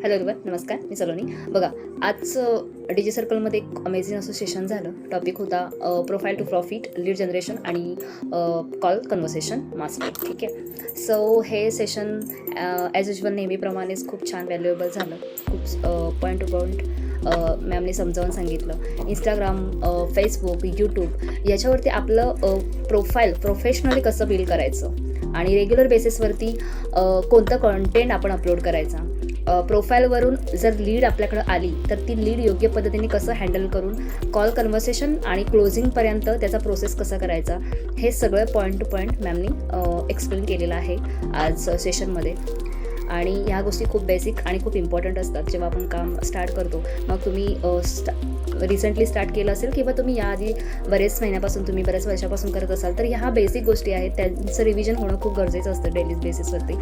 Hello everyone, नमस्कार. मी सलोनी. बघा, आज डीजी सर्कलमध्ये एक अमेझिंग असं सेशन झालं. टॉपिक होता profile to profit, lead generation आणि कॉल कन्व्हर्सेशन मास्टर. ठीक आहे. सो हे सेशन ॲज युजल नेहमीप्रमाणेच खूप छान व्हॅल्युएबल झालं. खूप पॉईंट टू पॉईंट मॅमने समजावून सांगितलं. इंस्टाग्राम, फेसबुक, यूट्यूब याच्यावरती आपलं प्रोफाईल प्रोफेशनली कसं बिल्ड करायचं आणि रेग्युलर बेसिसवरती कोणतं कॉन्टेंट आपण अपलोड करायचा. प्रोफाईलवरून जर लीड आपल्याकडं आली तर ती लीड योग्य पद्धतीने कसं हँडल करून कॉल कन्व्हर्सेशन आणि क्लोजिंगपर्यंत त्याचा प्रोसेस कसा करायचा, हे सगळं पॉईंट टू पॉईंट मॅमनी एक्सप्लेन केलेलं आहे आज सेशनमध्ये. आणि ह्या गोष्टी खूप बेसिक आणि खूप इम्पॉर्टंट असतात जेव्हा आपण काम स्टार्ट करतो. मग तुम्ही रिसेंटली स्टार्ट केलं असेल किंवा तुम्ही याआधी बरेच महिन्यापासून तुम्ही बऱ्याच वर्षापासून करत असाल तर ह्या बेसिक गोष्टी आहेत, त्यांचं रिव्हिजन होणं खूप गरजेचं असतं डेली बेसिसवरती.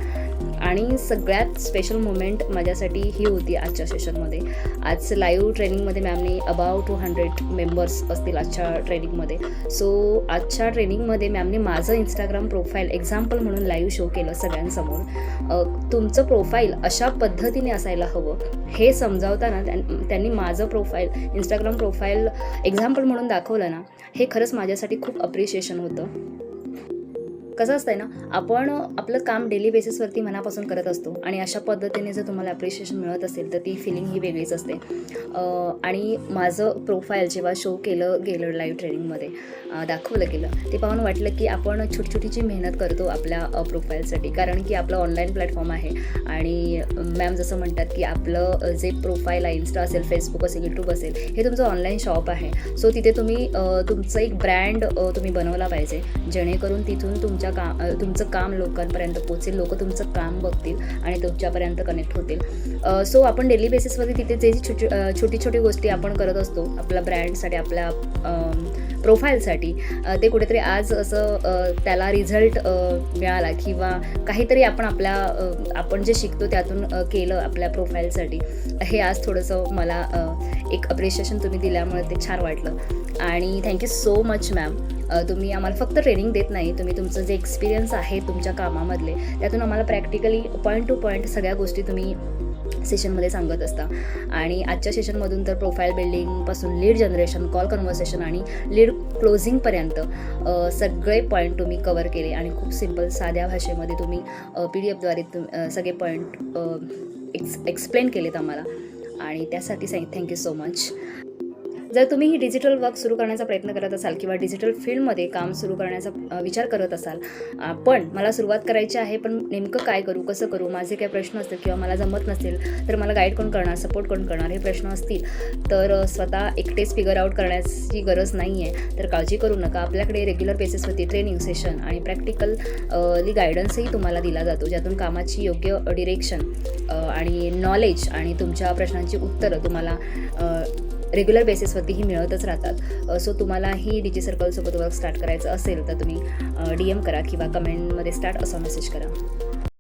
आणि सगळ्यात स्पेशल मुमेंट माझ्यासाठी ही होती आजच्या सेशनमध्ये. आज लाईव्ह ट्रेनिंगमध्ये मॅमने अबाउट 200 मेंबर्स असतील आजच्या ट्रेनिंगमध्ये. सो आजच्या ट्रेनिंगमध्ये मॅमने माझं इंस्टाग्राम प्रोफाईल एक्झाम्पल म्हणून लाईव्ह शो केलं सगळ्यांसमोर. तुमचं प्रोफाईल अशा पद्धतीने असायला हवं हे समजावताना त्यांनी माझं प्रोफाईल इंस्टाग्राम प्रोफाईल एक्झाम्पल म्हणून दाखवलं ना, हे खरंच माझ्यासाठी खूप अप्रिशिएशन होतं. कसं असतंय ना, आपण आपलं काम डेली बेसिसवरती मनापासून करत असतो आणि अशा पद्धतीने जर तुम्हाला ॲप्रिशिएशन मिळत असेल तर ती फिलिंग ही वेगळीच असते. आणि माझं प्रोफाईल जेव्हा शो केलं गेलं लाईव्ह ट्रेनिंगमध्ये दाखवलं गेलं, ते पाहून वाटलं की आपण छोटी मेहनत करतो आपल्या प्रोफाईलसाठी. कारण की आपलं ऑनलाईन प्लॅटफॉर्म आहे आणि मॅम जसं म्हणतात की आपलं जे प्रोफाईल आहे, इन्स्टा असेल, फेसबुक असेल, यूट्यूब असेल, हे तुमचं ऑनलाईन शॉप आहे. सो तिथे तुम्ही तुमचं एक ब्रँड तुम्ही बनवला पाहिजे, जेणेकरून तिथून तुमचं काम लोकांपर्यंत पोहोचेल, लोक तुमचं काम बघतील आणि तुमच्यापर्यंत कनेक्ट होतील. सो आपण डेली बेसिसवरती तिथे जे छोटी गोष्टी आपण करत असतो आपल्या ब्रँडसाठी, आपल्या प्रोफाईलसाठी, ते कुठेतरी आज असं त्याला रिझल्ट मिळाला किंवा काहीतरी आपण जे शिकतो त्यातून केलं आपल्या प्रोफाईलसाठी, हे आज थोडंसं मला एक अप्रिशिएशन तुम्ही दिल्यामुळे ते छान वाटलं. आणि थँक्यू सो मच मॅम. तुम्ही आम्हाला फक्त ट्रेनिंग देत नाही, तुम्ही तुमचं जे एक्सपिरियन्स आहे तुमच्या कामामधले त्यातून आम्हाला प्रॅक्टिकली पॉईंट टू पॉईंट सगळ्या गोष्टी तुम्ही सेशनमध्ये सांगत असता. आणि आजच्या सेशनमधून तर प्रोफाईल बिल्डिंगपासून लीड जनरेशन, कॉल कन्व्हर्सेशन आणि लीड क्लोजिंगपर्यंत सगळे पॉईंट तुम्ही कवर केले आणि खूप सिम्पल साध्या भाषेमध्ये तुम्ही PDF द्वारे सगळे पॉईंट एक्सप्लेन केलेत आम्हाला आणि त्यासाठी थँक्यू सो मच. जर तुम्ही ही डिजिटल वर्क सुरू करण्याचा प्रयत्न करत असाल किंवा डिजिटल फील्डमध्ये काम सुरू करण्याचा विचार करत असाल, पण मला सुरुवात करायची आहे, पण नेमकं काय करू, कसं करू, माझे काही प्रश्न असतील किंवा मला जमत नसेल तर मला गाईड कोण करणार, सपोर्ट कोण करणार, हे प्रश्न असतील तर स्वतः एकटेच फिगर आउट करण्याची गरज नाही आहे. तर काळजी करू नका. आपल्याकडे रेग्युलर बेसिसवरती ट्रेनिंग सेशन आणि प्रॅक्टिकली गायडन्सही तुम्हाला दिला जातो, ज्यातून कामाची योग्य डिरेक्शन आणि नॉलेज आणि तुमच्या प्रश्नांची उत्तरं तुम्हाला रेग्युलर बेसिसवरतीही मिळतच राहतात. सो तुम्हालाही डीजी सर्कलसोबत वर्क स्टार्ट करायचं असेल तर तुम्ही DM करा किंवा कमेंटमध्ये स्टार्ट असा मेसेज करा.